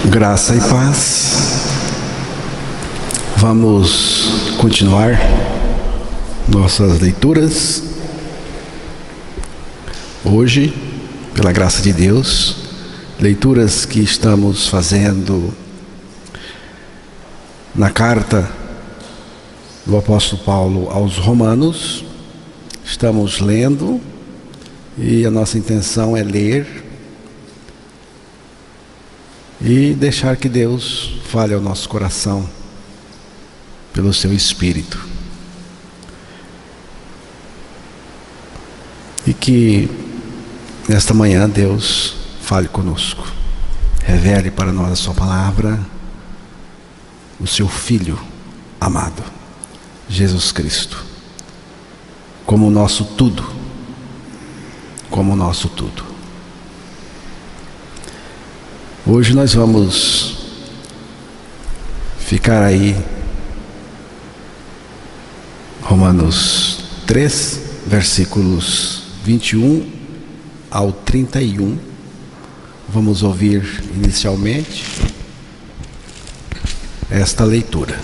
Graça e paz. Vamos continuar nossas leituras. Hoje, pela graça de Deus, leituras que estamos fazendo na carta do apóstolo Paulo aos Romanos. Estamos lendo e a nossa intenção é ler e deixar que Deus fale ao nosso coração pelo seu Espírito. E que nesta manhã Deus fale conosco, revele para nós a sua palavra, o seu Filho amado, Jesus Cristo, como o nosso tudo, como o nosso tudo. Hoje nós vamos ficar aí, Romanos 3, versículos 21 ao 31. Vamos ouvir inicialmente esta leitura.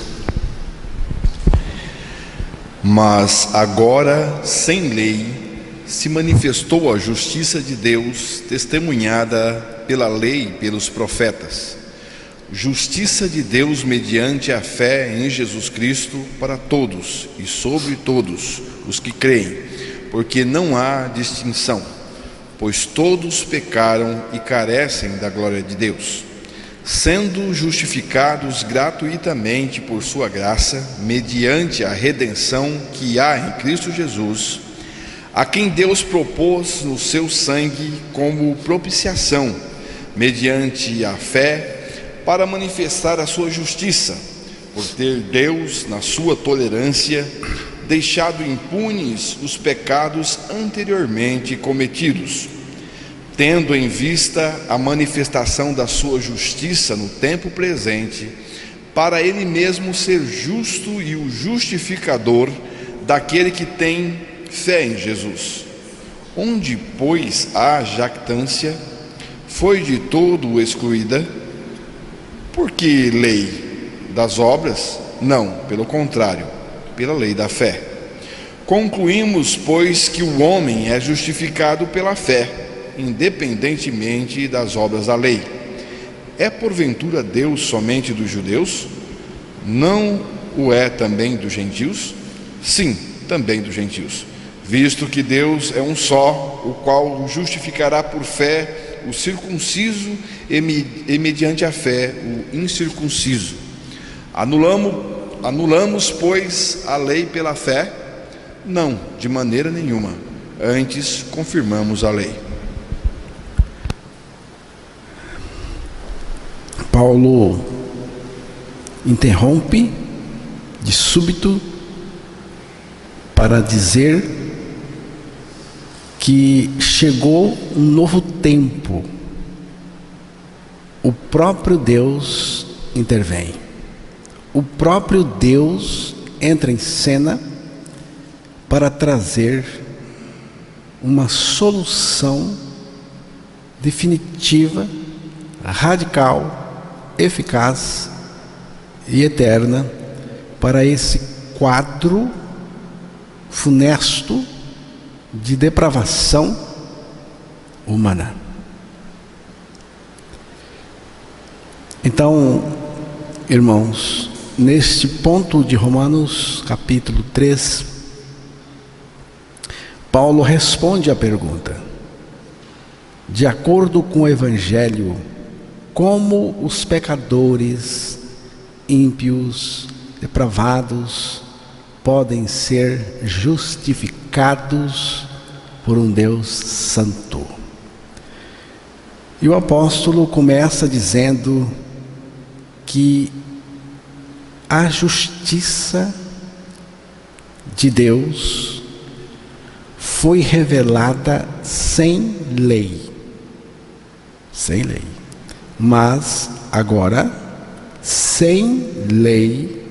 Mas agora, sem lei, se manifestou a justiça de Deus, testemunhada pela lei e pelos profetas. Justiça de Deus mediante a fé em Jesus Cristo para todos e sobre todos os que creem, porque não há distinção, pois todos pecaram e carecem da glória de Deus, sendo justificados gratuitamente por sua graça, mediante a redenção que há em Cristo Jesus, a quem Deus propôs no seu sangue como propiciação, mediante a fé, para manifestar a sua justiça, por ter Deus, na sua tolerância, deixado impunes os pecados anteriormente cometidos, tendo em vista a manifestação da sua justiça no tempo presente, para ele mesmo ser justo e o justificador daquele que tem fé em Jesus. Onde, pois, há jactância, foi de todo excluída. Por que lei das obras? Não, pelo contrário, pela lei da fé. Concluímos, pois, que o homem é justificado pela fé, independentemente das obras da lei. É porventura Deus somente dos judeus? Não o é também dos gentios? Sim, também dos gentios, visto que Deus é um só, o qual justificará por fé o circunciso e mediante a fé o incircunciso. Anulamos, pois, a lei pela fé? Não, de maneira nenhuma. Antes confirmamos a lei. Paulo interrompe de súbito para dizer que chegou um novo tempo. O próprio Deus intervém. O próprio Deus entra em cena para trazer uma solução definitiva, radical, eficaz e eterna para esse quadro funesto de depravação humana. Então, irmãos, neste ponto de Romanos capítulo 3, Paulo responde à pergunta: de acordo com o Evangelho, como os pecadores, ímpios, depravados, podem ser justificados por um Deus santo? E o apóstolo começa dizendo que a justiça de Deus foi revelada sem lei. Sem lei. Mas agora, sem lei,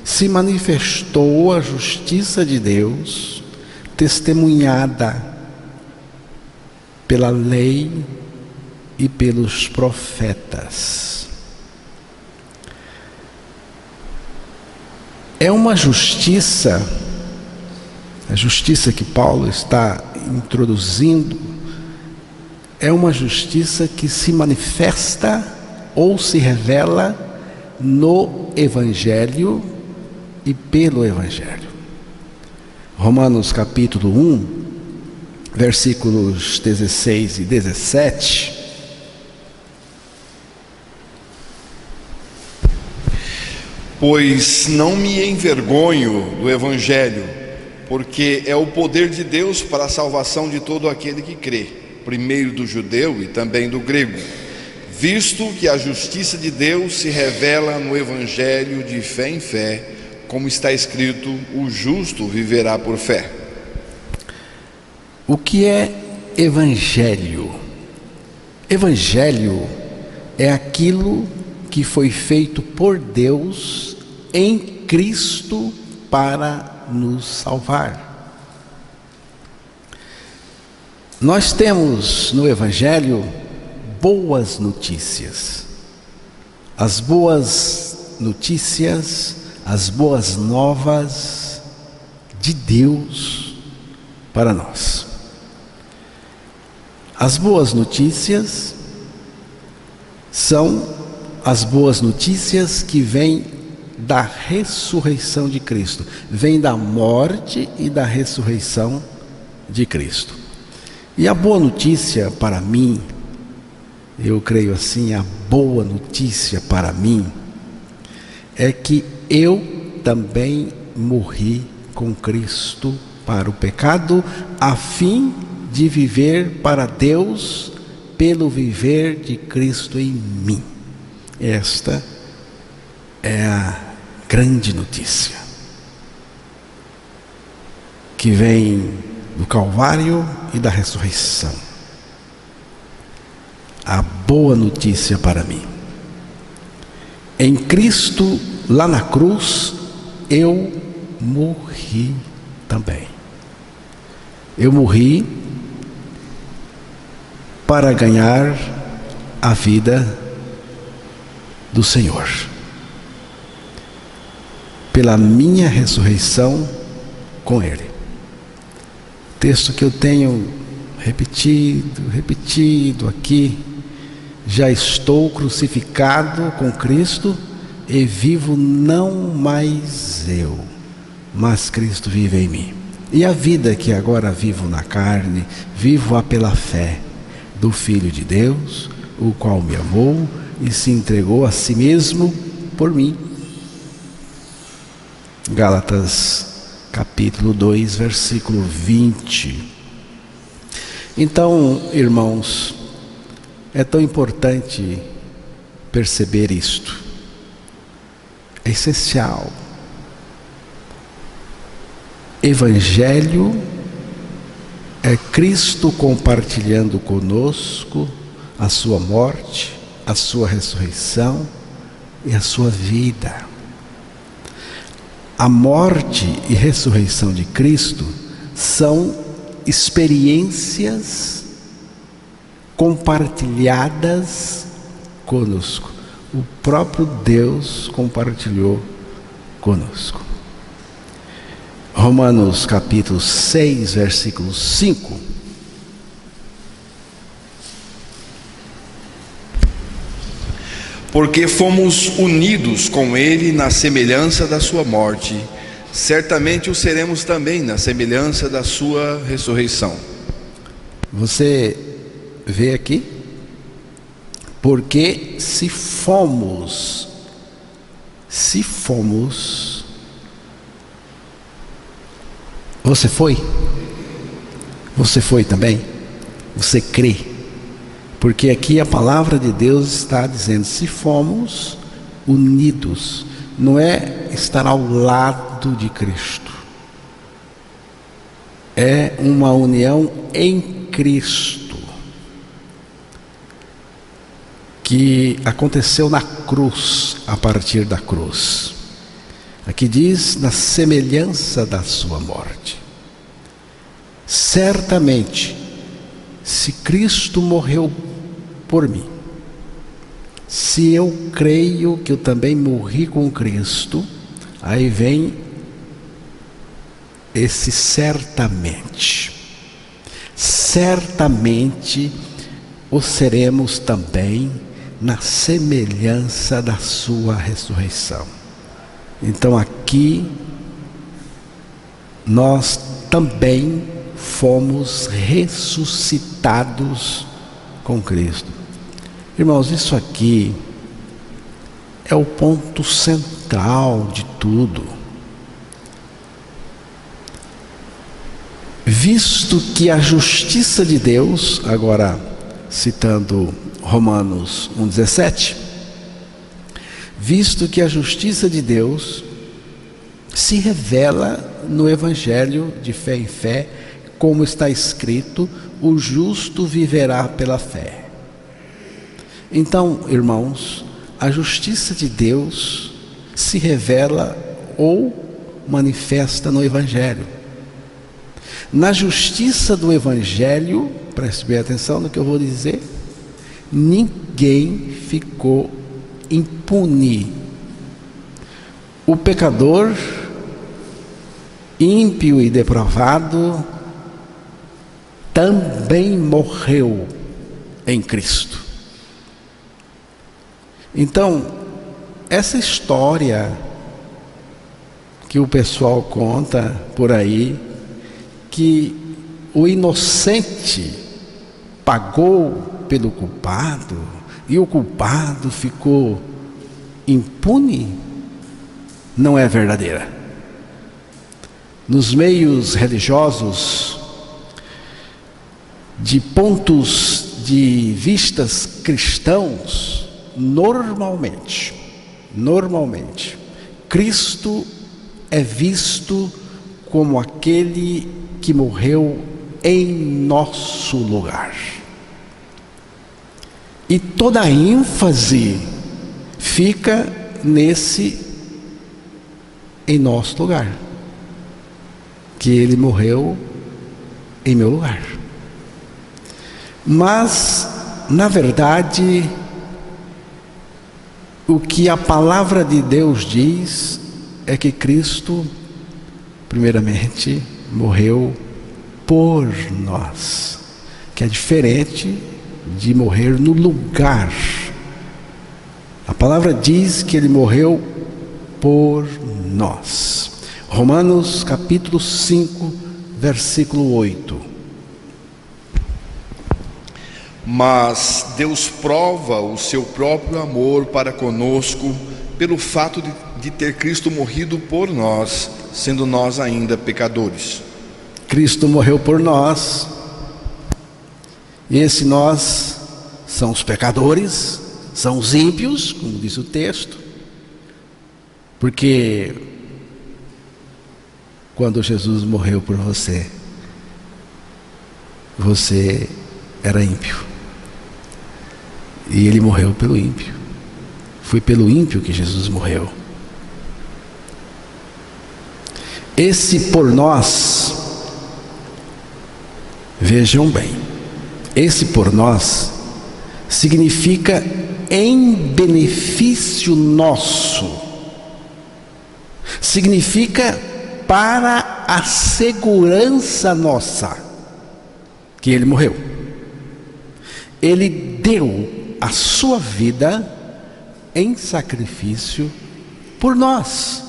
se manifestou a justiça de Deus, testemunhada pela lei e pelos profetas. É uma justiça, a justiça que Paulo está introduzindo, é uma justiça que se manifesta ou se revela no Evangelho e pelo Evangelho. Romanos capítulo 1, versículos 16 e 17. Pois não me envergonho do Evangelho, porque é o poder de Deus para a salvação de todo aquele que crê, primeiro do judeu e também do grego, visto que a justiça de Deus se revela no Evangelho de fé em fé, como está escrito: o justo viverá por fé. O que é Evangelho? Evangelho é aquilo que foi feito por Deus em Cristo para nos salvar. Nós temos no Evangelho boas notícias. As boas notícias, as boas novas de Deus para nós. As boas notícias são as boas notícias que vêm da ressurreição de Cristo, vêm da morte e da ressurreição de Cristo. E a boa notícia para mim, eu creio assim, a boa notícia para mim é que eu também morri com Cristo para o pecado, a fim de viver para Deus pelo viver de Cristo em mim. Esta é a grande notícia que vem do Calvário e da ressurreição. A boa notícia para mim. Em Cristo, lá na cruz, eu morri também. Eu morri para ganhar a vida do Senhor. Pela minha ressurreição com Ele. Texto que eu tenho repetido aqui. Já estou crucificado com Cristo e vivo não mais eu, mas Cristo vive em mim. E a vida que agora vivo na carne, vivo-a pela fé do Filho de Deus, o qual me amou e se entregou a si mesmo por mim. Gálatas capítulo 2, versículo 20. Então, irmãos, é tão importante perceber isto. É essencial. Evangelho é Cristo compartilhando conosco a sua morte, a sua ressurreição e a sua vida. A morte e ressurreição de Cristo são experiências compartilhadas conosco. O próprio Deus compartilhou conosco. Romanos capítulo 6, versículo 5. Porque fomos unidos com Ele na semelhança da sua morte, certamente o seremos também na semelhança da sua ressurreição. Você vê aqui? Porque se fomos, você foi? Você foi também? Você crê? Porque aqui a palavra de Deus está dizendo, se fomos unidos, não é estar ao lado de Cristo, é uma união em Cristo, que aconteceu na cruz, a partir da cruz. Aqui diz, na semelhança da sua morte. Certamente, se Cristo morreu por mim. Se eu creio que eu também morri com Cristo, aí vem esse certamente. Certamente o seremos também na semelhança da sua ressurreição. Então aqui nós também fomos ressuscitados com Cristo. Irmãos, isso aqui é o ponto central de tudo. Visto que a justiça de Deus, agora citando Romanos 1,17, visto que a justiça de Deus se revela no Evangelho de fé em fé, como está escrito, o justo viverá pela fé. Então, irmãos, a justiça de Deus se revela ou manifesta no Evangelho. Na justiça do Evangelho, preste bem atenção no que eu vou dizer, ninguém ficou impune. O pecador, ímpio e depravado, também morreu em Cristo. Então, essa história que o pessoal conta por aí, que o inocente pagou pelo culpado e o culpado ficou impune, não é verdadeira. Nos meios religiosos, de pontos de vistas cristãos, normalmente, Cristo é visto como aquele que morreu em nosso lugar. E toda a ênfase fica nesse em nosso lugar, que ele morreu em meu lugar. Mas, na verdade, o que a palavra de Deus diz é que Cristo, primeiramente, morreu por nós, que é diferente de morrer no lugar. A palavra diz que ele morreu por nós. Romanos capítulo 5, versículo 8. Mas Deus prova o seu próprio amor para conosco pelo fato de ter Cristo morrido por nós, sendo nós ainda pecadores. Cristo morreu por nós, e esse nós são os pecadores, são os ímpios, como diz o texto, porque quando Jesus morreu por você, você era ímpio, e ele morreu pelo ímpio. Foi pelo ímpio que Jesus morreu. Esse por nós, vejam bem, esse por nós significa em benefício nosso, significa para a segurança nossa, que ele morreu. Ele deu a sua vida em sacrifício por nós.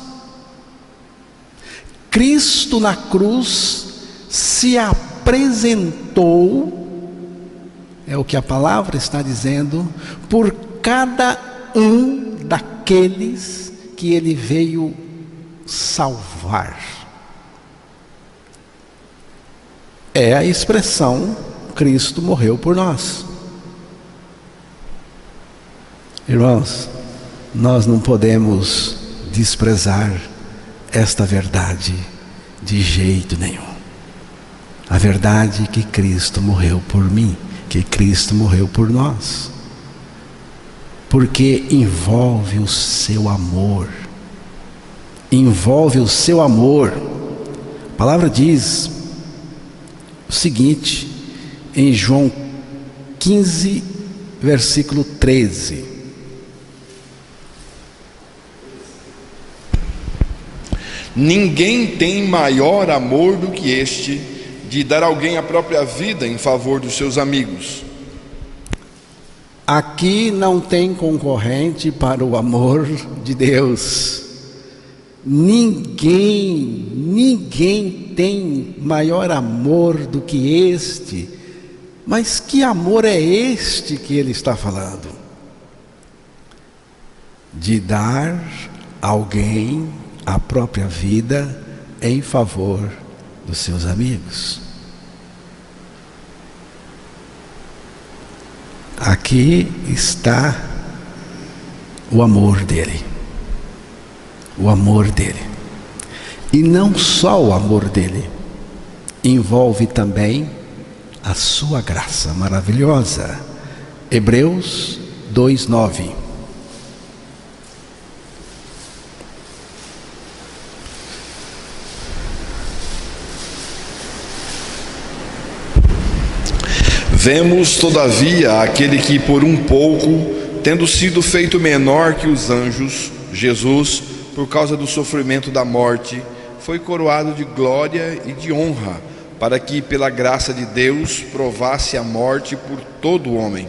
Cristo na cruz se apresentou, é o que a palavra está dizendo, por cada um daqueles que ele veio salvar. É a expressão Cristo morreu por nós. Irmãos, nós não podemos desprezar esta verdade de jeito nenhum. A verdade é que Cristo morreu por mim, que Cristo morreu por nós, porque envolve o seu amor. Envolve o seu amor. A palavra diz o seguinte, em João 15, versículo 13. Ninguém tem maior amor do que este, de dar alguém a própria vida em favor dos seus amigos. Aqui não tem concorrente para o amor de Deus. Ninguém tem maior amor do que este. Mas que amor é este que ele está falando? De dar a alguém a própria vida em favor dos seus amigos. Aqui está o amor dele. O amor dele. E não só o amor dele, envolve também a sua graça maravilhosa. Hebreus 2:9. Vemos, todavia, aquele que por um pouco, tendo sido feito menor que os anjos, Jesus, por causa do sofrimento da morte, foi coroado de glória e de honra, para que, pela graça de Deus, provasse a morte por todo homem.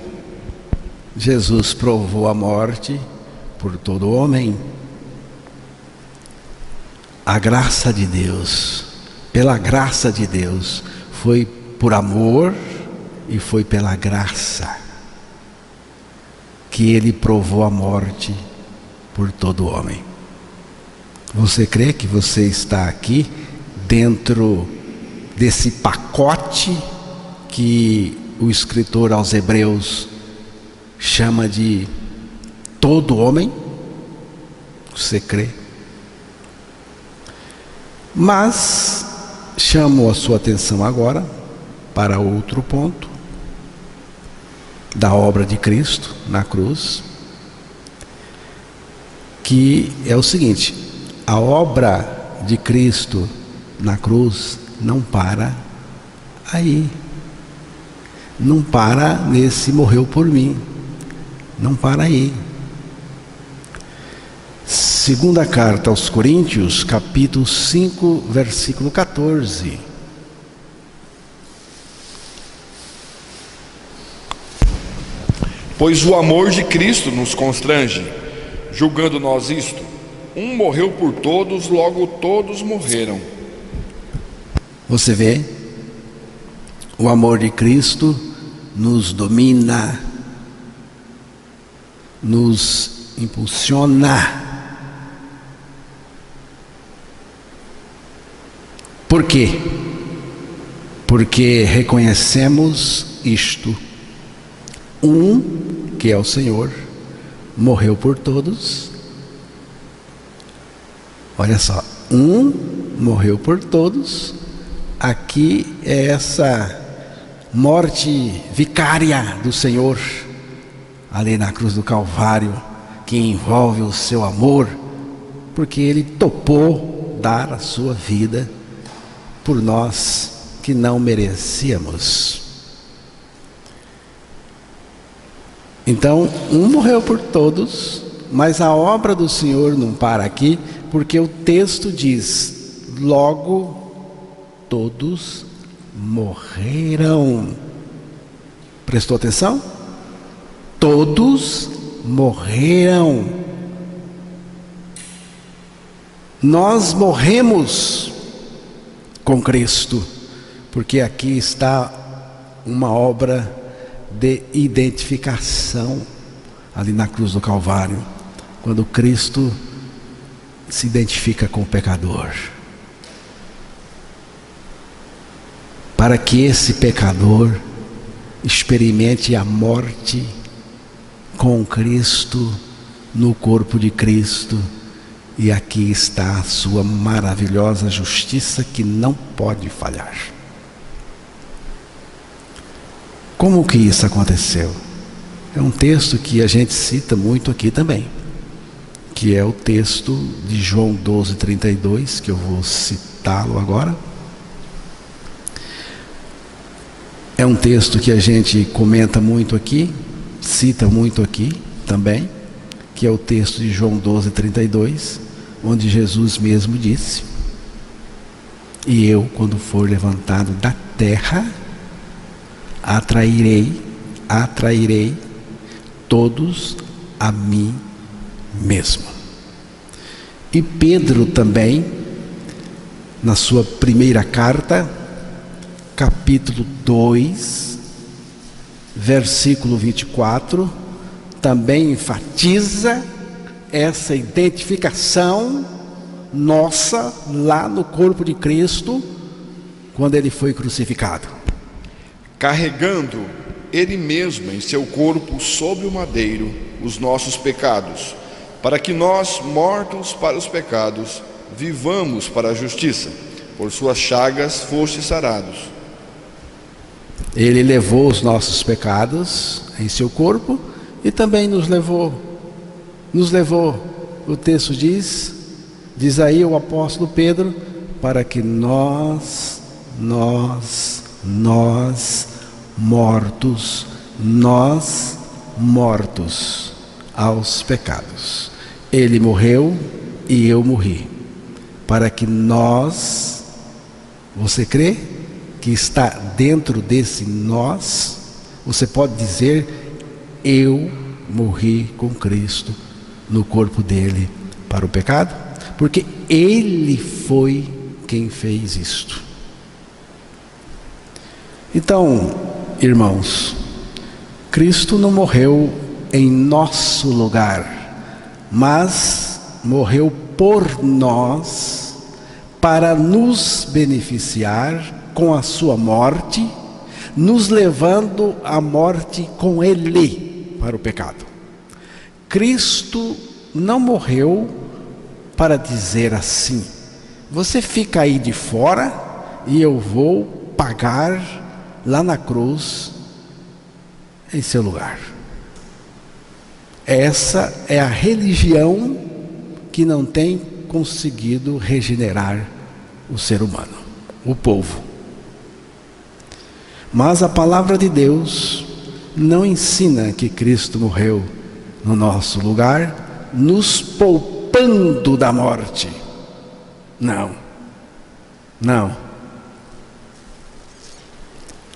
Jesus provou a morte por todo homem. A graça de Deus, pela graça de Deus, foi por amor e foi pela graça que ele provou a morte por todo homem. Você crê que você está aqui dentro desse pacote que o escritor aos Hebreus chama de todo homem? Você crê? Mas chamo a sua atenção agora para outro ponto da obra de Cristo na cruz, que é o seguinte: a obra de Cristo na cruz não para aí, não para nesse morreu por mim, não para aí. Segunda carta aos Coríntios, capítulo 5, versículo 14. Pois o amor de Cristo nos constrange, julgando nós isto: um morreu por todos, logo todos morreram. Você vê? O amor de Cristo nos domina, nos impulsiona. Por quê? Porque reconhecemos isto: que é o Senhor, morreu por todos. Olha só, morreu por todos. Aqui é essa morte vicária do Senhor, ali na cruz do Calvário, que envolve o seu amor, porque Ele topou dar a sua vida por nós que não merecíamos. Então, morreu por todos, mas a obra do Senhor não para aqui, porque o texto diz: logo todos morreram. Prestou atenção? Todos morreram. Nós morremos com Cristo, porque aqui está uma obra de identificação ali na cruz do Calvário, quando Cristo se identifica com o pecador, para que esse pecador experimente a morte com Cristo, no corpo de Cristo. E aqui está a sua maravilhosa justiça, que não pode falhar. Como que isso aconteceu? É um texto que a gente cita muito aqui também, que é o texto de João 12:32, que eu vou citá-lo agora. É um texto que a gente comenta muito aqui, cita muito aqui também, que é o texto de João 12:32, onde Jesus mesmo disse: e eu, quando for levantado da terra, atrairei todos a mim mesmo. E Pedro também, na sua primeira carta, capítulo 2, versículo 24, também enfatiza essa identificação nossa lá no corpo de Cristo, quando ele foi crucificado. Carregando ele mesmo em seu corpo sobre o madeiro os nossos pecados, para que nós, mortos para os pecados, vivamos para a justiça. Por suas chagas fostes sarados. Ele levou os nossos pecados em seu corpo e também nos levou, o texto diz aí o apóstolo Pedro, para que nós mortos aos pecados. Ele morreu e eu morri, para que nós, você crê que está dentro desse nós? Você pode dizer: eu morri com Cristo no corpo dele para o pecado? Porque ele foi quem fez isto. Então, irmãos, Cristo não morreu em nosso lugar, mas morreu por nós, para nos beneficiar com a sua morte, nos levando à morte com ele para o pecado. Cristo não morreu para dizer assim: você fica aí de fora e eu vou pagar lá na cruz em seu lugar. Essa é a religião que não tem conseguido regenerar o ser humano, o povo. Mas a palavra de Deus não ensina que Cristo morreu no nosso lugar, nos poupando da morte. Não.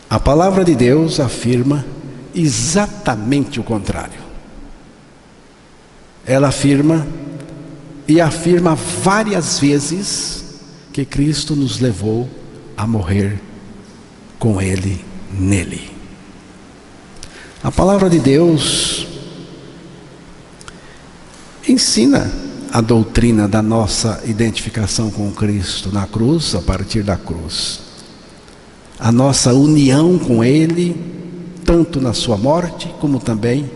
A palavra de Deus afirma exatamente o contrário. Ela afirma várias vezes que Cristo nos levou a morrer com ele nele. A palavra de Deus ensina a doutrina da nossa identificação com Cristo na cruz, a partir da cruz. A nossa união com ele, tanto na sua morte, como também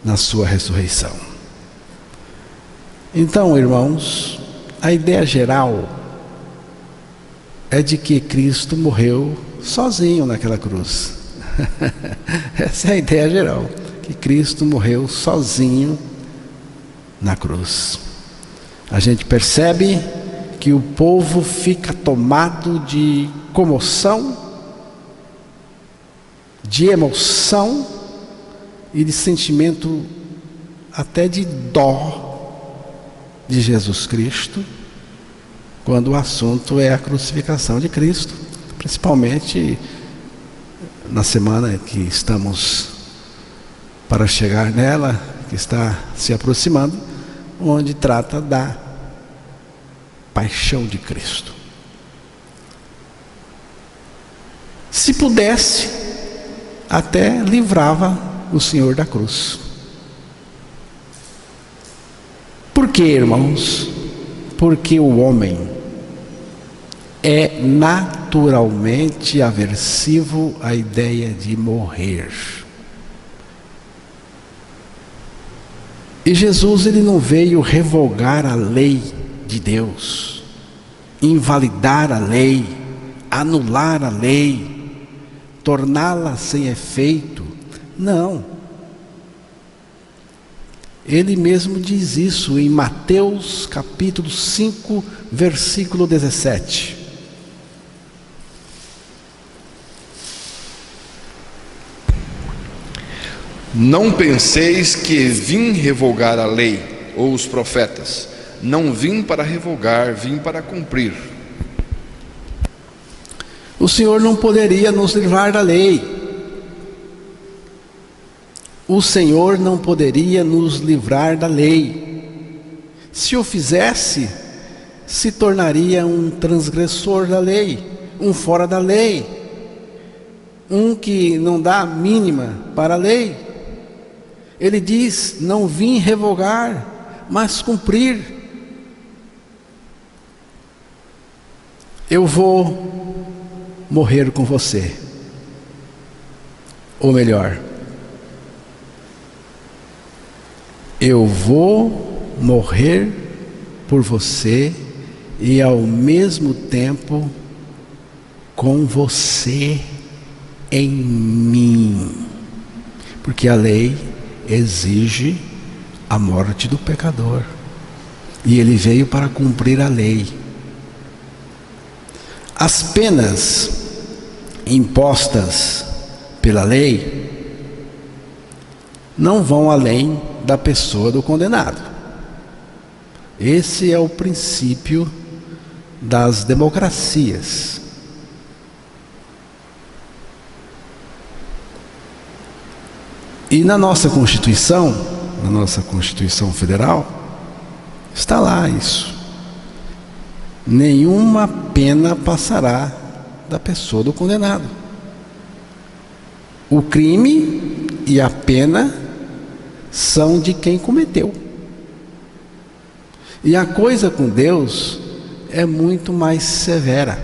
na sua ressurreição. Então, irmãos, a ideia geral é de que Cristo morreu sozinho naquela cruz. Essa é a ideia geral, que Cristo morreu sozinho na cruz. A gente percebe que o povo fica tomado de comoção, de emoção e de sentimento até de dó de Jesus Cristo, quando o assunto é a crucificação de Cristo, principalmente na semana que estamos para chegar nela, que está se aproximando, onde trata da paixão de Cristo. Se pudesse, até livrava o Senhor da cruz. Por quê, irmãos? Porque o homem é naturalmente aversivo à ideia de morrer. E Jesus, ele não veio revogar a lei de Deus, invalidar a lei, anular a lei, torná-la sem efeito. Não. Ele mesmo diz isso em Mateus capítulo 5, versículo 17. Não penseis que vim revogar a lei ou os profetas. Não vim para revogar, vim para cumprir. O Senhor não poderia nos livrar da lei. O Senhor não poderia nos livrar da lei. Se o fizesse, se tornaria um transgressor da lei, um fora da lei, um que não dá a mínima para a lei. Ele diz: não vim revogar, mas cumprir. Eu vou morrer com você. Ou melhor, eu vou morrer por você e ao mesmo tempo com você em mim. Porque a lei exige a morte do pecador. E ele veio para cumprir a lei. As penas impostas pela lei não vão além da pessoa do condenado. Esse é o princípio das democracias. E na nossa Constituição Federal, está lá isso. Nenhuma pena passará da pessoa do condenado. O crime e a pena são de quem cometeu. E a coisa com Deus é muito mais severa.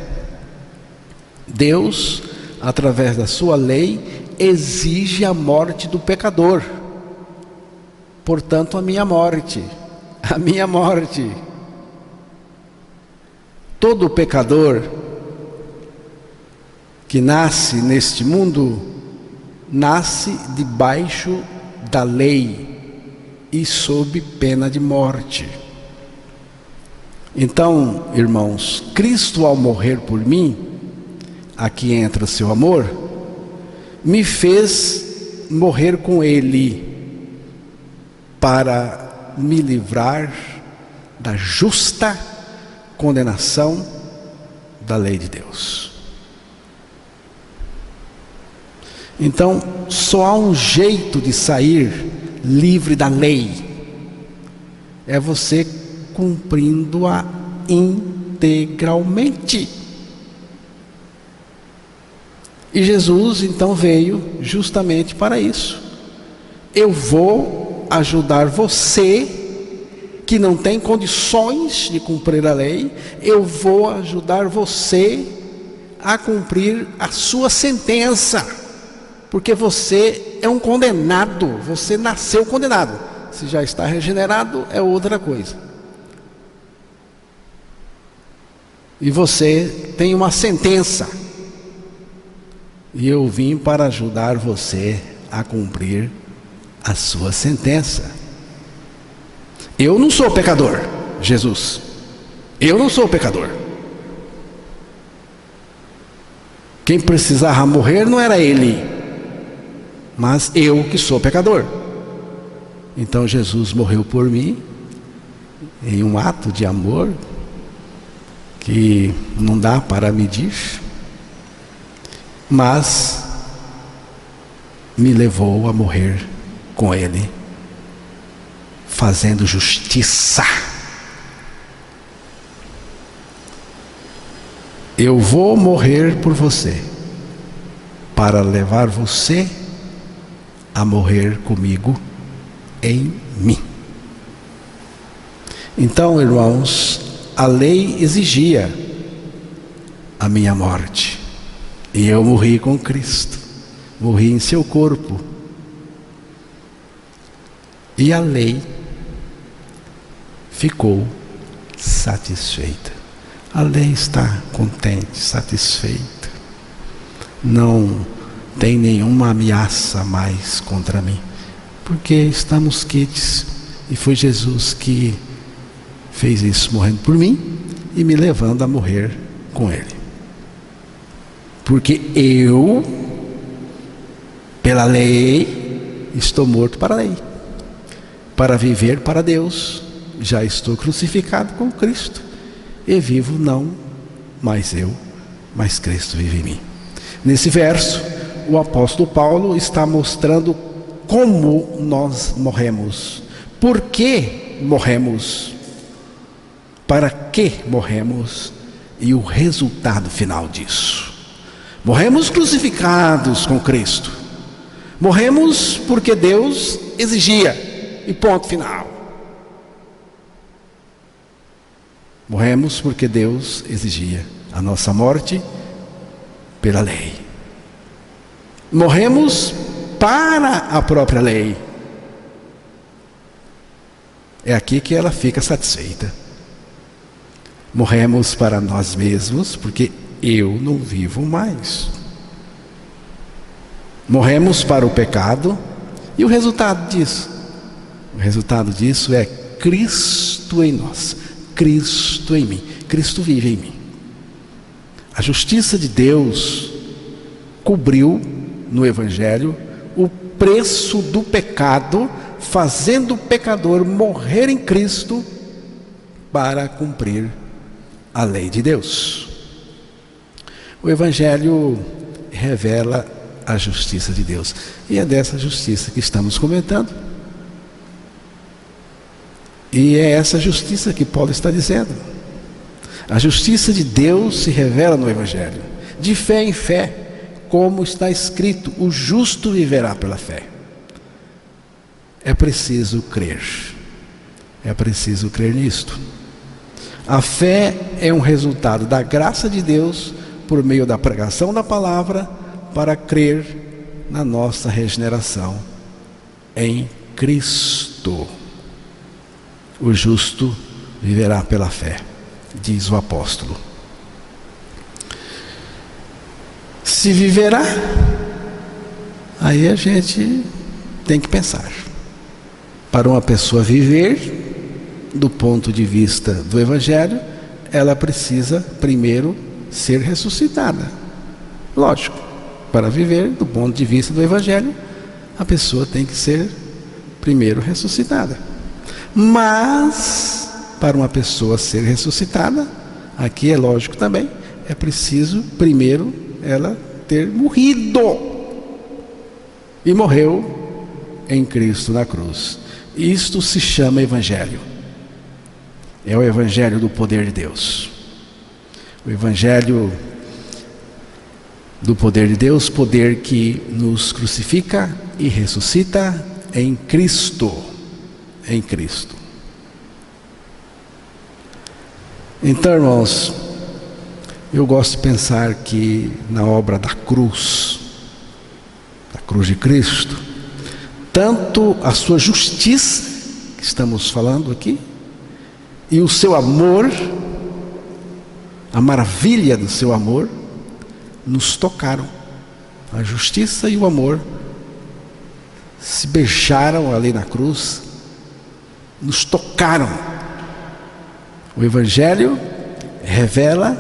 Deus, através da sua lei, exige a morte do pecador. Portanto, a minha morte. Todo pecador que nasce neste mundo, nasce debaixo da lei e sob pena de morte. Então, irmãos, Cristo, ao morrer por mim, aqui entra seu amor, me fez morrer com Ele para me livrar da justa condenação da lei de Deus. Então, só há um jeito de sair livre da lei, é você cumprindo-a integralmente. E Jesus então veio justamente para isso. Eu vou ajudar você que não tem condições de cumprir a lei, eu vou ajudar você a cumprir a sua sentença, porque você é um condenado, você nasceu condenado. Se já está regenerado, é outra coisa. E você tem uma sentença. E eu vim para ajudar você a cumprir a sua sentença. Eu não sou pecador, Jesus. Eu não sou pecador. Quem precisava morrer não era ele, mas eu que sou pecador. Então Jesus morreu por mim, em um ato de amor que não dá para medir, mas me levou a morrer com Ele, fazendo justiça. Eu vou morrer por você, para levar você a morrer comigo em mim. Então, irmãos, a lei exigia a minha morte, e eu morri com Cristo, morri em seu corpo. E a lei ficou satisfeita. A lei está contente, satisfeita. Não tem nenhuma ameaça mais contra mim, porque estamos quites. E foi Jesus que fez isso, morrendo por mim e me levando a morrer com Ele. Porque eu, pela lei, estou morto para a lei, para viver para Deus. Já estou crucificado com Cristo, e vivo não mais eu, mas Cristo vive em mim. Nesse verso, o apóstolo Paulo está mostrando como nós morremos, por que morremos, para que morremos e o resultado final disso. Morremos crucificados com Cristo, morremos porque Deus exigia, e ponto final. Morremos porque Deus exigia a nossa morte pela lei. Morremos para a própria lei. É aqui que ela fica satisfeita. Morremos para nós mesmos porque eu não vivo mais. Morremos para o pecado. E o resultado disso? O resultado disso é Cristo em nós, Cristo em mim. Cristo vive em mim. A justiça de Deus cobriu no Evangelho o preço do pecado, fazendo o pecador morrer em Cristo para cumprir a lei de Deus. O Evangelho revela a justiça de Deus, e é dessa justiça que estamos comentando. E é essa justiça que Paulo está dizendo. A justiça de Deus se revela no Evangelho, de fé em fé, como está escrito: o justo viverá pela fé. É preciso crer. É preciso crer nisto. A fé é um resultado da graça de Deus por meio da pregação da palavra, para crer na nossa regeneração em Cristo. O justo viverá pela fé, diz o apóstolo. Se viverá, aí a gente tem que pensar. Para uma pessoa viver, do ponto de vista do Evangelho, ela precisa primeiro ser ressuscitada. Lógico, para viver, do ponto de vista do Evangelho, a pessoa tem que ser primeiro ressuscitada. Mas, para uma pessoa ser ressuscitada, aqui é lógico também, é preciso primeiro ela ter morrido. E morreu em Cristo na cruz. Isto se chama Evangelho. É o Evangelho do poder de Deus. O Evangelho do poder de Deus, poder que nos crucifica e ressuscita em Cristo. Em Cristo. Então, irmãos, eu gosto de pensar que na obra da cruz de Cristo, tanto a sua justiça, que estamos falando aqui, e o seu amor, a maravilha do seu amor, nos tocaram. A justiça e o amor se beijaram ali na cruz, nos tocaram. O Evangelho revela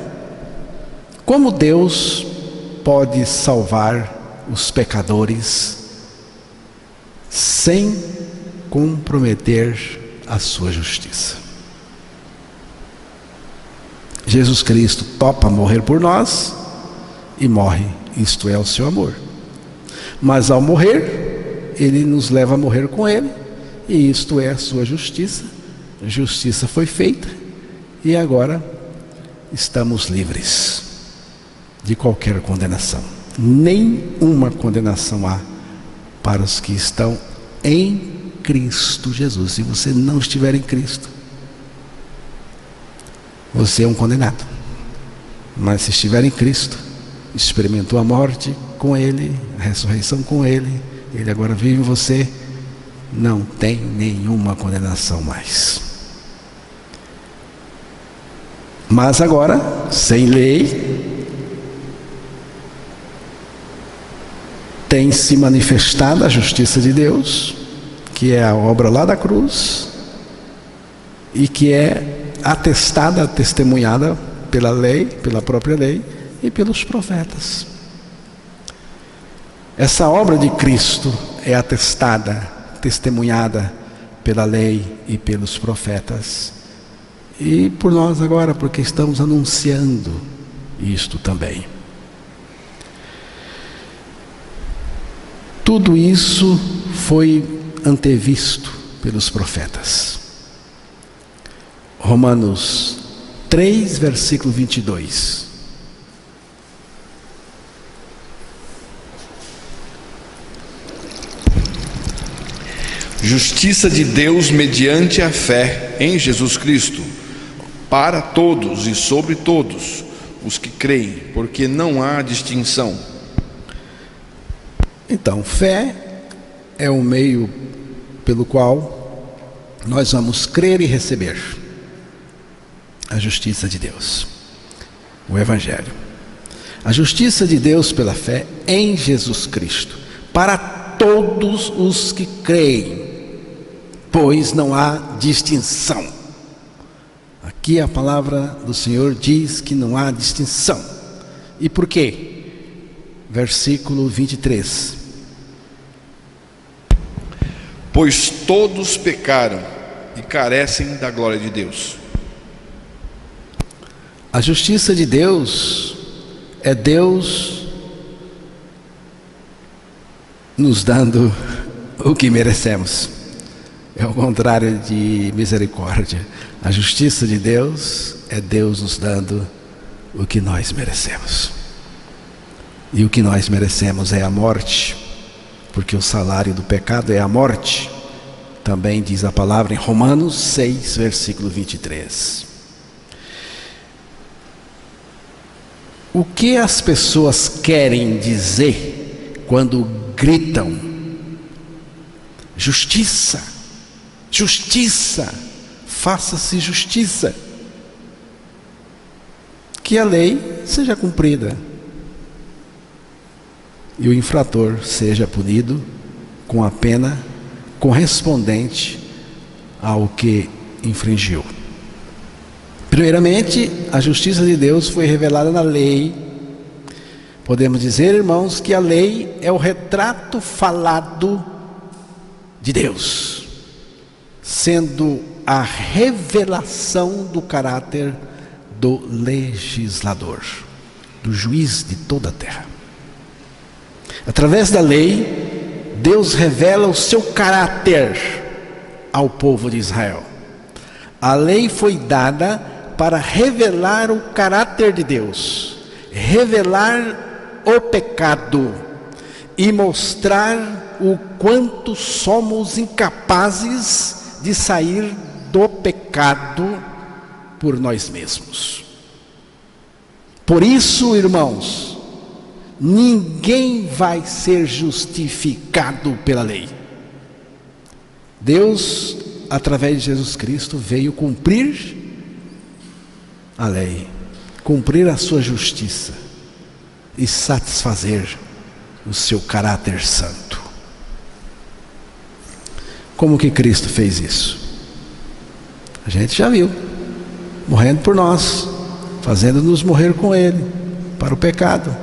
como Deus pode salvar os pecadores sem comprometer a sua justiça. Jesus Cristo topa morrer por nós e morre, isto é o seu amor. Mas ao morrer, Ele nos leva a morrer com Ele, e isto é a sua justiça. A justiça foi feita e agora estamos livres de qualquer condenação. Nenhuma condenação há para os que estão em Cristo Jesus. Se você não estiver em Cristo, você é um condenado. Mas se estiver em Cristo, experimentou a morte com Ele, a ressurreição com Ele, Ele agora vive em você, não tem nenhuma condenação mais. Mas agora, sem lei, tem se manifestado a justiça de Deus, que é a obra lá da cruz, e que é atestada, testemunhada pela lei, pela própria lei e pelos profetas. Essa obra de Cristo é atestada, testemunhada pela lei e pelos profetas. E por nós agora, porque estamos anunciando isto também. Tudo isso foi antevisto pelos profetas. Romanos 3, versículo 22. Justiça de Deus mediante a fé em Jesus Cristo, para todos e sobre todos os que creem, porque não há distinção. Então, fé é o meio pelo qual nós vamos crer e receber a justiça de Deus, o Evangelho. A justiça de Deus pela fé em Jesus Cristo, para todos os que creem, pois não há distinção. Aqui a palavra do Senhor diz que não há distinção. E por quê? Versículo 23. Pois todos pecaram e carecem da glória de Deus. A justiça de Deus é Deus nos dando o que merecemos. É o contrário de misericórdia. A justiça de Deus é Deus nos dando o que nós merecemos. E o que nós merecemos é a morte, porque o salário do pecado é a morte. Também diz a palavra em Romanos 6, versículo 23. O que as pessoas querem dizer quando gritam justiça, justiça, faça-se justiça? Que a lei seja cumprida e o infrator seja punido com a pena correspondente ao que infringiu. Primeiramente, a justiça de Deus foi revelada na lei. Podemos dizer, irmãos, que a lei é o retrato falado de Deus, sendo a revelação do caráter do legislador, do juiz de toda a terra. Através da lei, Deus revela o seu caráter ao povo de Israel. A lei foi dada para revelar o caráter de Deus, revelar o pecado e mostrar o quanto somos incapazes de sair do pecado por nós mesmos. Por isso, irmãos, ninguém vai ser justificado pela lei. Deus, através de Jesus Cristo, veio cumprir a lei, cumprir a sua justiça e satisfazer o seu caráter santo. Como que Cristo fez isso? A gente já viu, morrendo por nós, fazendo-nos morrer com Ele para o pecado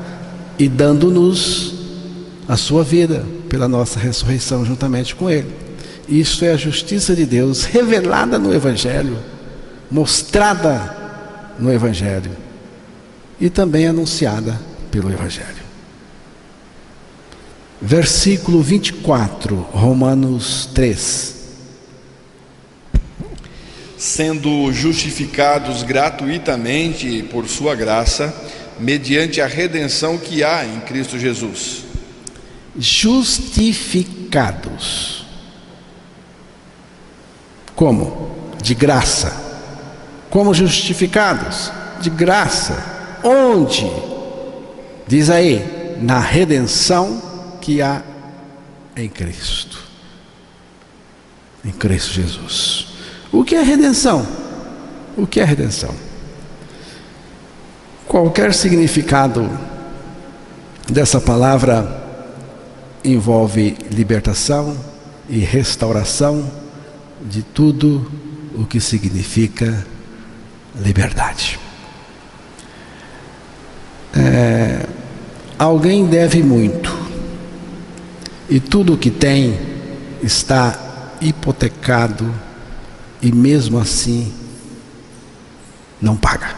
e dando-nos a sua vida pela nossa ressurreição juntamente com Ele. Isso é a justiça de Deus revelada no Evangelho, mostrada no Evangelho e também anunciada pelo Evangelho. Versículo 24, Romanos 3. Sendo justificados gratuitamente por sua graça, mediante a redenção que há em Cristo Jesus. Justificados. Como? De graça. Como justificados? De graça. Onde? Diz aí, na redenção que há em Cristo. Em Cristo Jesus. O que é redenção? O que é redenção? Qualquer significado dessa palavra envolve libertação e restauração de tudo o que significa liberdade. Alguém deve muito e tudo o que tem está hipotecado e mesmo assim não paga.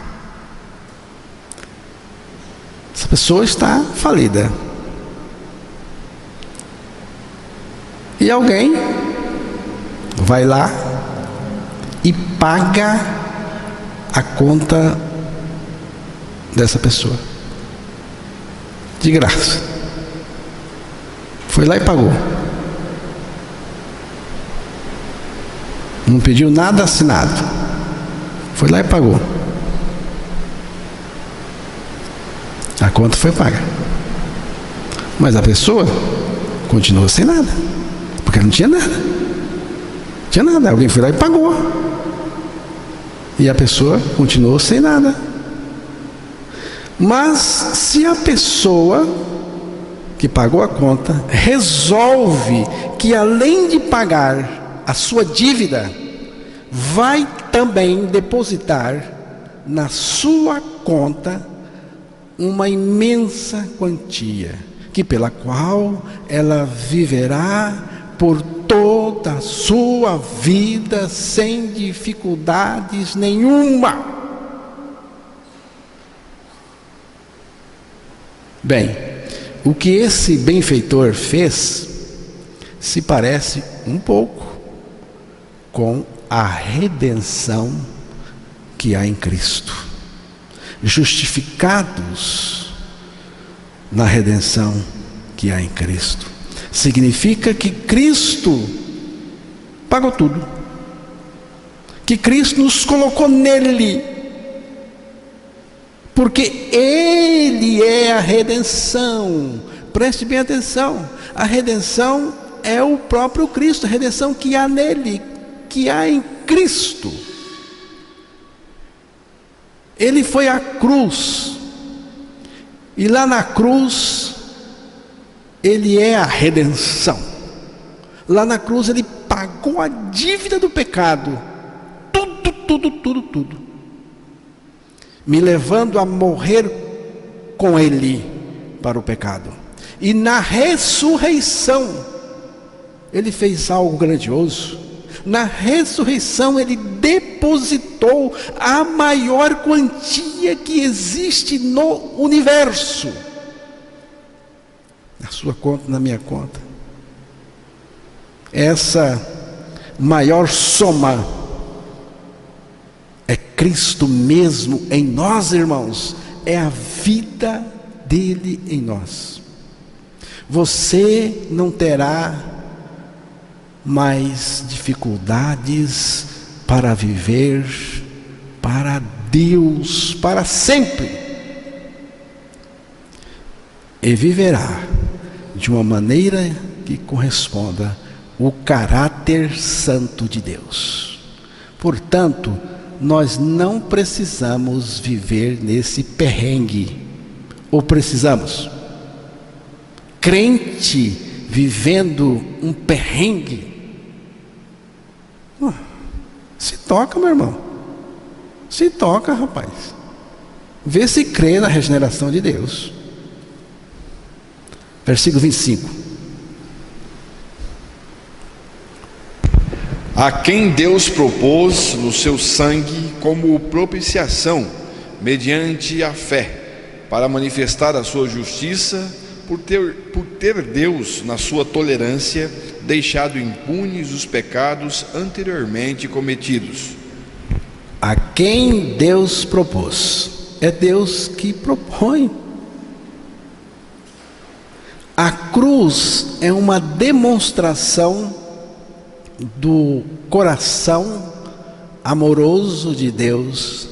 Essa pessoa está falida. E alguém vai lá e paga a conta dessa pessoa de graça. Foi lá e pagou. Não pediu nada assinado. Foi lá e pagou. A conta foi paga. Mas a pessoa continuou sem nada. Porque não tinha nada. Não tinha nada. Alguém foi lá e pagou. E a pessoa continuou sem nada. Mas se a pessoa que pagou a conta resolve que, além de pagar a sua dívida, vai também depositar na sua conta uma imensa quantia, que pela qual ela viverá por toda a sua vida sem dificuldades nenhuma. Bem, o que esse benfeitor fez se parece um pouco com a redenção que há em Cristo. Justificados na redenção que há em Cristo. Significa que Cristo pagou tudo. Que Cristo nos colocou nele. Porque Ele é a redenção. Preste bem atenção. A redenção é o próprio Cristo. A redenção que há nele, que há em Cristo. Ele foi à cruz. E lá na cruz, Ele é a redenção. Lá na cruz Ele pagou a dívida do pecado. Tudo. Me levando a morrer com Ele para o pecado. E na ressurreição, Ele fez algo grandioso. Na ressurreição Ele depositou a maior quantia que existe no universo. Na sua conta, na minha conta. Essa maior soma é Cristo mesmo em nós, irmãos. É a vida dele em nós. Você não terá mais dificuldades para viver para Deus para sempre. E viverá de uma maneira que corresponda ao caráter santo de Deus. Portanto, nós não precisamos viver nesse perrengue. Ou precisamos? Crente vivendo um perrengue. Se toca, meu irmão. Se toca, rapaz. Vê se crê na regeneração de Deus. Versículo 25. A quem Deus propôs no seu sangue como propiciação, mediante a fé, para manifestar a sua justiça, por ter Deus, na sua tolerância, deixado impunes os pecados anteriormente cometidos. A quem Deus propôs. É Deus que propõe. A cruz é uma demonstração do coração amoroso de Deus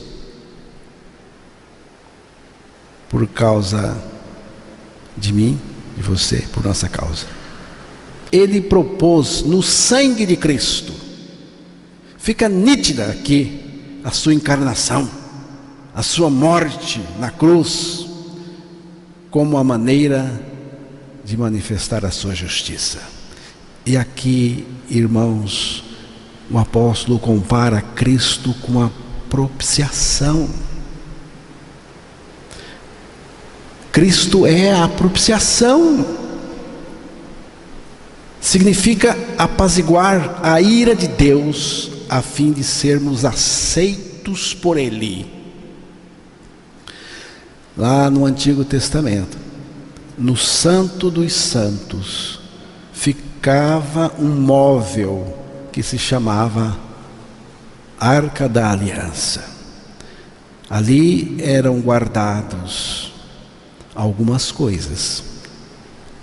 por causa de mim, de você, por nossa causa. Ele propôs no sangue de Cristo. Fica nítida aqui a sua encarnação, a sua morte na cruz, como a maneira de manifestar a sua justiça. E aqui, irmãos, o apóstolo compara Cristo com a propiciação. Cristo é a propiciação. Significa apaziguar a ira de Deus a fim de sermos aceitos por Ele. Lá no Antigo Testamento, no Santo dos Santos, ficava um móvel que se chamava Arca da Aliança. Ali eram guardados algumas coisas: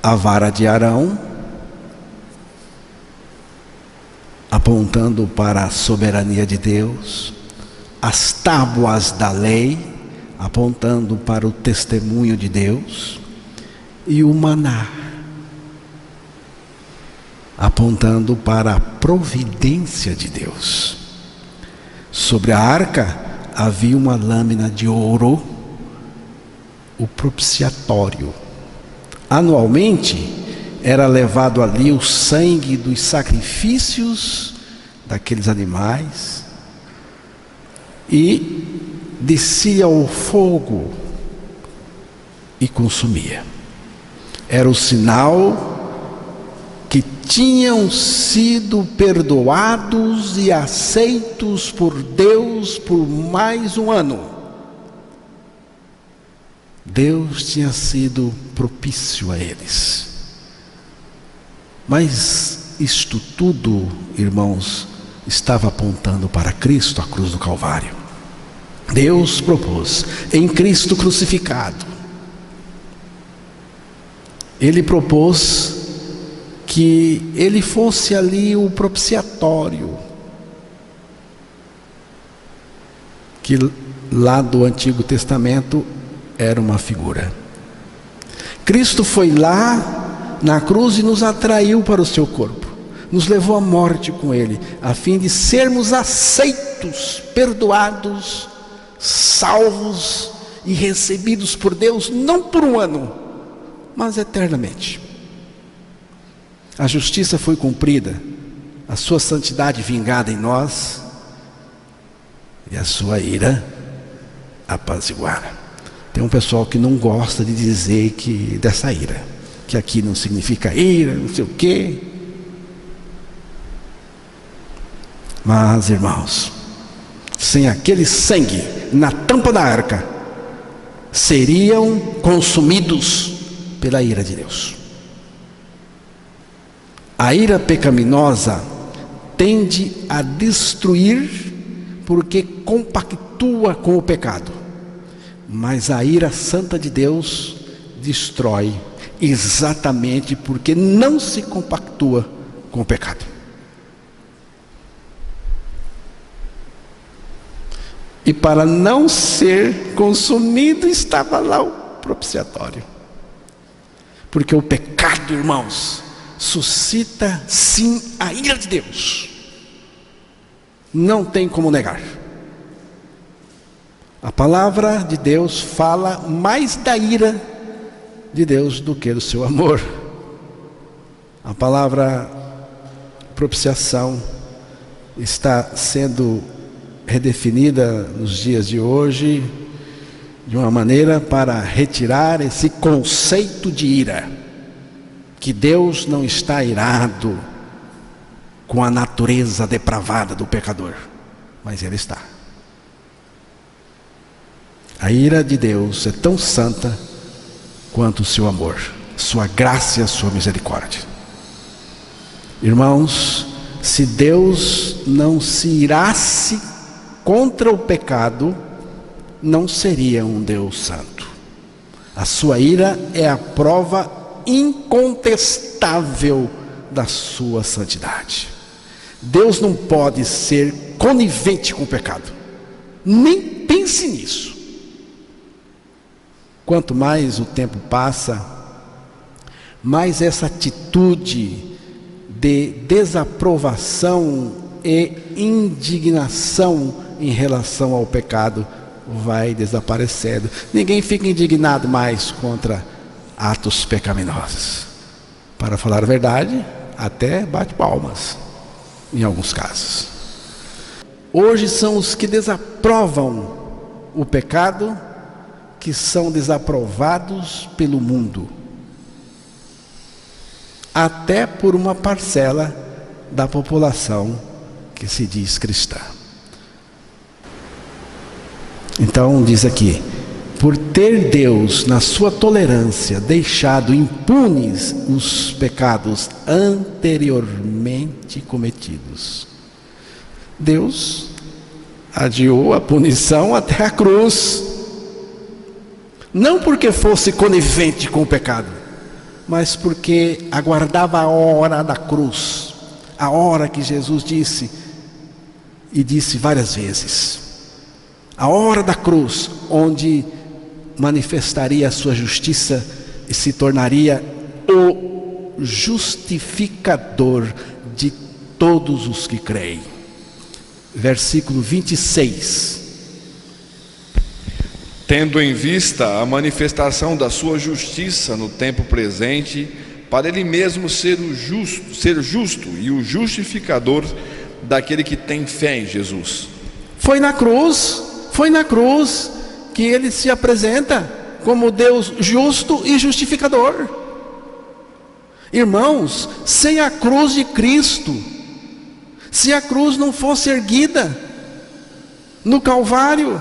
a vara de Arão, apontando para a soberania de Deus; as tábuas da lei, apontando para o testemunho de Deus; e o maná, apontando para a providência de Deus. Sobre a arca havia uma lâmina de ouro, o propiciatório. Anualmente era levado ali o sangue dos sacrifícios daqueles animais e descia ao fogo e consumia. Era o sinal que tinham sido perdoados e aceitos por Deus por mais um ano. Deus tinha sido propício a eles. Mas isto tudo, irmãos, estava apontando para Cristo, a cruz do Calvário. Deus propôs em Cristo crucificado. Ele propôs que Ele fosse ali o propiciatório, que lá do Antigo Testamento era uma figura. Cristo foi lá na cruz e nos atraiu para o seu corpo, nos levou à morte com Ele, a fim de sermos aceitos, perdoados, salvos e recebidos por Deus, não por um ano, mas eternamente. A justiça foi cumprida, a sua santidade vingada em nós e a sua ira apaziguada. Tem um pessoal que não gosta de dizer que dessa ira, que aqui não significa ira, não sei o quê. Mas, irmãos, sem aquele sangue na tampa da arca, seriam consumidos pela ira de Deus. A ira pecaminosa tende a destruir porque compactua com o pecado, mas a ira santa de Deus destrói exatamente porque não se compactua com o pecado. E para não ser consumido estava lá o propiciatório. Porque o pecado, irmãos, suscita sim a ira de Deus. Não tem como negar. A palavra de Deus fala mais da ira de Deus do que do seu amor. A palavra propiciação está sendo redefinida nos dias de hoje de uma maneira para retirar esse conceito de ira, que Deus não está irado com a natureza depravada do pecador, mas Ele está. A ira de Deus é tão santa quanto o seu amor, sua graça e a sua misericórdia. Irmãos, se Deus não se irasse contra o pecado, não seria um Deus santo. A sua ira é a prova incontestável da sua santidade. Deus não pode ser conivente com o pecado. Nem pense nisso. Quanto mais o tempo passa, mais essa atitude de desaprovação e indignação em relação ao pecado vai desaparecendo. Ninguém fica indignado mais contra atos pecaminosos. Para falar a verdade, até bate palmas em alguns casos. Hoje são os que desaprovam o pecado que são desaprovados pelo mundo. até por uma parcela da população que se diz cristã. Então diz aqui: por ter Deus, na sua tolerância, deixado impunes os pecados anteriormente cometidos, Deus adiou a punição até a cruz, não porque fosse conivente com o pecado, mas porque aguardava a hora da cruz, a hora que Jesus disse, e disse várias vezes, a hora da cruz, onde manifestaria a sua justiça e se tornaria o justificador de todos os que creem. Versículo 26. Tendo em vista a manifestação da sua justiça no tempo presente, para ele mesmo ser justo e o justificador daquele que tem fé em Jesus. Foi na cruz que ele se apresenta como Deus justo e justificador. Irmãos, sem a cruz de Cristo, se a cruz não fosse erguida no Calvário,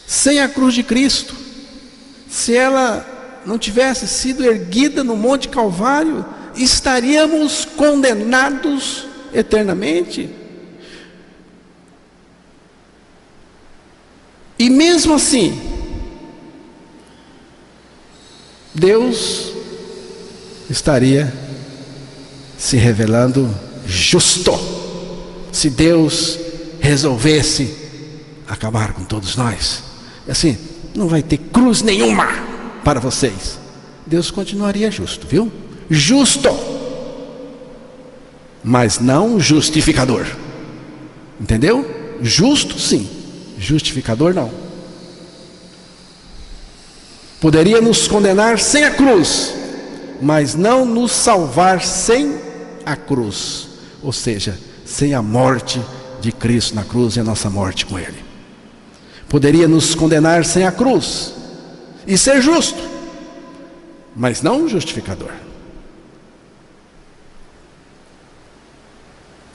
sem a cruz de Cristo, se ela não tivesse sido erguida no Monte Calvário, estaríamos condenados eternamente. E mesmo assim, Deus estaria se revelando justo, se Deus resolvesse acabar com todos nós. Assim, não vai ter cruz nenhuma para vocês. Deus continuaria justo, viu? Justo, mas não justificador. Entendeu? Justo sim, justificador não. Poderia nos condenar sem a cruz, mas não nos salvar sem a cruz, ou seja, sem a morte de Cristo na cruz e a nossa morte com Ele. Poderia nos condenar sem a cruz e ser justo, mas não justificador.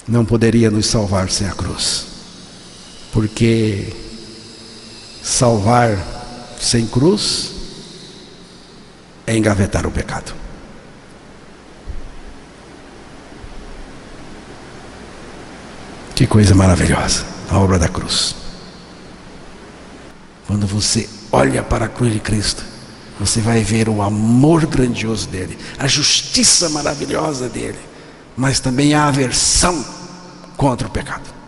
Não poderia nos salvar sem a cruz, porque salvar sem cruz é engavetar o pecado. Que coisa maravilhosa a obra da cruz. Quando você olha para a cruz de Cristo, você vai ver o amor grandioso dele, a justiça maravilhosa dele, mas também a aversão contra o pecado.